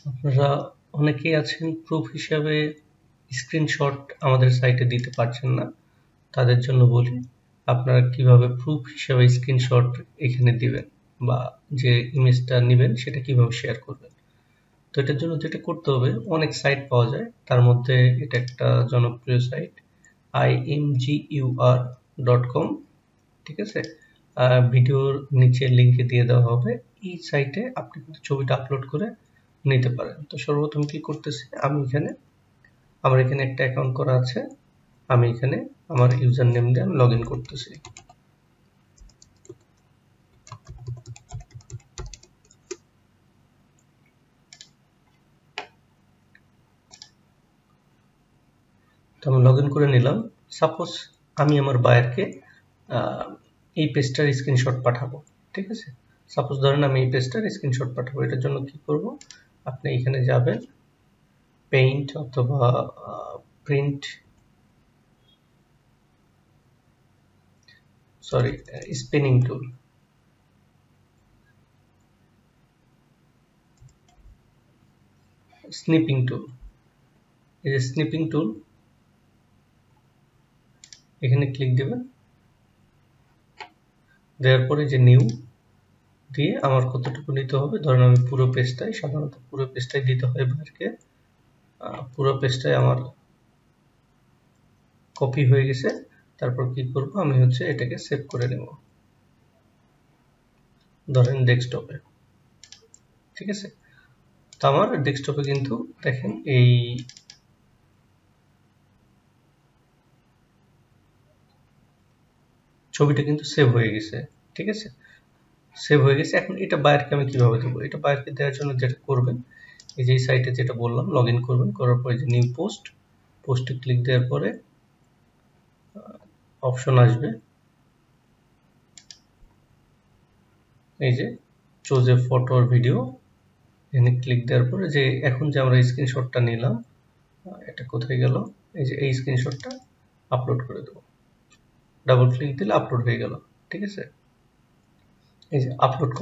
আপনারা অনেকেই আছেন প্রুফ হিসাবে স্ক্রিনশট আমাদের সাইটে দিতে পারছেন না, তাদের জন্য বলি আপনারা কিভাবে প্রুফ হিসাবে স্ক্রিনশট এখানে দিবেন বা যে ইমেজটা নেবেন সেটা কিভাবে শেয়ার করবেন। তো এটার জন্য যেটা করতে হবে, অনেক সাইট পাওয়া যায়, তার মধ্যে এটা একটা জনপ্রিয় সাইট imgur.com, ঠিক আছে। ভিডিওর নিচে লিঙ্কে দিয়ে দেওয়া হবে। এই সাইটে আপনি কিন্তু ছবিটা আপলোড করে নিতে পারেন। তো সর্বপ্রথম কি করতেছি, আমার এখানে একটা অ্যাকাউন্ট করা আছে, আমি এখানে আমার ইউজার নেম দিয়ে আমি লগ ইন করতেছি। তো আমি লগ ইন করে নিলাম। সাপোজ আমি আমার বায়ারকে এই পেজটার স্ক্রিনশট পাঠাবো, ঠিক আছে। সাপোজ ধরেন আমি এই পেজটার স্ক্রিনশট পাঠাবো, এটার জন্য কি করব, আপনি এখানে যাবেন, পেইন্ট অথবা প্রিন্ট, সরি, স্পিনিং টুল, স্নিপিং টুল, এই যে স্নিপিং টুল, এখানে ক্লিক দেবেন। দেওয়ার পরে যে নিউ দিয়ে আমার কতটুকু নিতে হবে, ধরেন আমি পুরো পেজটাই, সাধারণত পুরো পেজটাই দিতে হয় বাইরকে। পুরো পেজটাই আমার কপি হয়ে গেছে। তারপর কি করব, আমি হচ্ছে এটাকে সেভ করে নেব, ধরেন ডেস্কটপে, ঠিক আছে। তো আমার ডেস্কটপে কিন্তু দেখেন এই ছবিটা কিন্তু সেভ হয়ে গেছে, ঠিক আছে, সেভ হয়ে গেছে। এখন এটা বায়ারকে আমি কিভাবে দেবো, এটা বায়ারকে দেওয়ার জন্য যেটা করবেন, এই যে সাইটে যেটা বললাম, লগ ইন করবেন, করার পরে যে নিউ পোস্টে ক্লিক দেওয়ার পরে অপশন আসবে, এই যে choose a photo or video, এখানে ক্লিক দেওয়ার পরে যে এখন যে আমরা স্ক্রিনশটটা নিলাম, এটা কোথায় গেল, এই যে এই স্ক্রিনশটটা আপলোড করে দেবো। ডাবল ক্লিক দিলে আপলোড হয়ে গেল, ঠিক আছে। এই যে আপলোড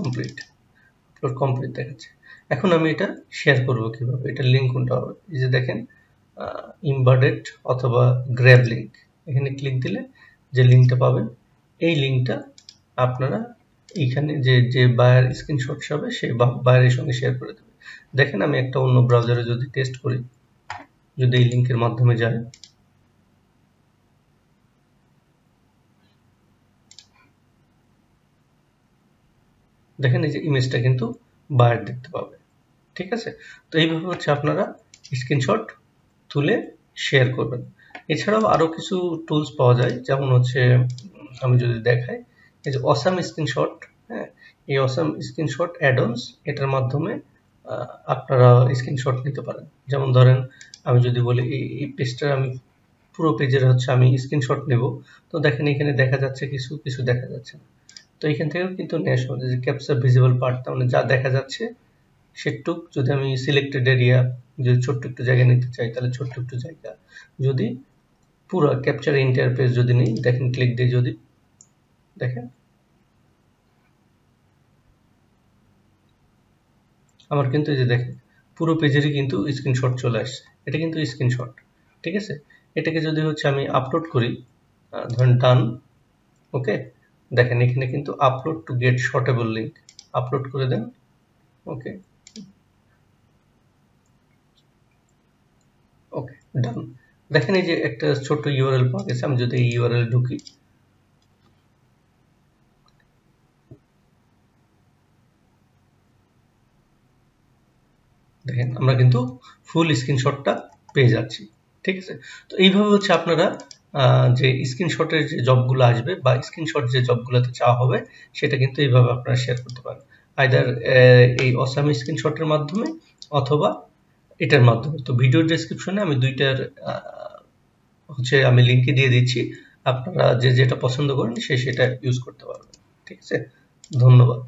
কমপ্লিট দেখাচ্ছে। এখন আমি এটা শেয়ার করব কিভাবে, এটা লিঙ্ক কোনটা হবে, এই যে দেখেন ইমবেডেড অথবা গ্র্যাব লিঙ্ক, এখানে ক্লিক দিলে যে লিঙ্কটা পাবেন, এই লিঙ্কটা আপনারা এইখানে যে বায়ার স্ক্রিনশট হবে সেই বায়ারের সঙ্গে শেয়ার করে দেবে। দেখেন আমি একটা অন্য ব্রাউজারে যদি টেস্ট করি, যদি এই লিঙ্কের মাধ্যমে যায়, দেখেন এই যে ইমেজটা কিন্তু বায়ার দেখতে পাবে, ঠিক আছে। তো এইভাবে হচ্ছে আপনারা স্ক্রিনশট তুলে শেয়ার করবেন। এছাড়াও আরো কিছু টুলস পাওয়া যায়, যেমন হচ্ছে আমি যদি দেখাই, এই যে অসাম স্ক্রিনশট, হ্যাঁ, এই অসাম স্ক্রিনশট অ্যাডঅনস, এটার মাধ্যমে আপনারা স্ক্রিনশট নিতে পারেন। যেমন ধরেন আমি যদি বলি এই পেজটার আমি পুরো পেজের হচ্ছে আমি স্ক্রিনশট নেব, তো দেখেন এখানে দেখা যাচ্ছে কিছু দেখা যাচ্ছে না। তো এখান থেকেও কিন্তু নেওয়া সম্ভব, যে ক্যাপচার ভিজিবল পার্ট, মানে যা দেখা যাচ্ছে সেটুক, যদি আমি সিলেক্টেড এরিয়া, যদি ছোট্ট একটু জায়গা নিতে চাই তাহলে ছোট্ট একটু জায়গা, যদি পুরো ক্যাপচার এন্টায়ার পেজ যদি নেই, দেখেন ক্লিক দিয়ে যদি দেখেন আমার কিন্তু এই যে দেখেন পুরো পেজেরই কিন্তু স্ক্রিনশট চলে আসছে, এটা কিন্তু স্ক্রিনশট, ঠিক আছে। এটাকে যদি হচ্ছে আমি আপলোড করি, ধরেন ডান, ওকে, দেখেন এখানে কিন্তু upload to get shortable link, upload করে দেন, ওকে, ওকে, ডান। দেখেন এই যে একটা ছোট ইউআরএল পাওয়া গেছে, আমি যদি এই ইউআরএল ঢুকি, দেখেন আমরা কিন্তু ফুল স্ক্রিনশটটা পেয়ে যাচ্ছি, ঠিক আছে। তো এইভাবে হচ্ছে আপনারা যে স্ক্রিনশটের যে জবগুলো আসবে বা স্ক্রিনশট যে জবগুলোতে চাওয়া হবে, সেটা কিন্তু এইভাবে আপনারা শেয়ার করতে পারেন, আইদার এই অসাম স্ক্রিনশটের মাধ্যমে অথবা এটার মাধ্যমে। তো ভিডিও ডেসক্রিপশনে আমি দুইটার হচ্ছে আমি লিঙ্কে দিয়ে দিচ্ছি, আপনারা যে যেটা পছন্দ করেন সেটা ইউজ করতে পারবেন, ঠিক আছে। ধন্যবাদ।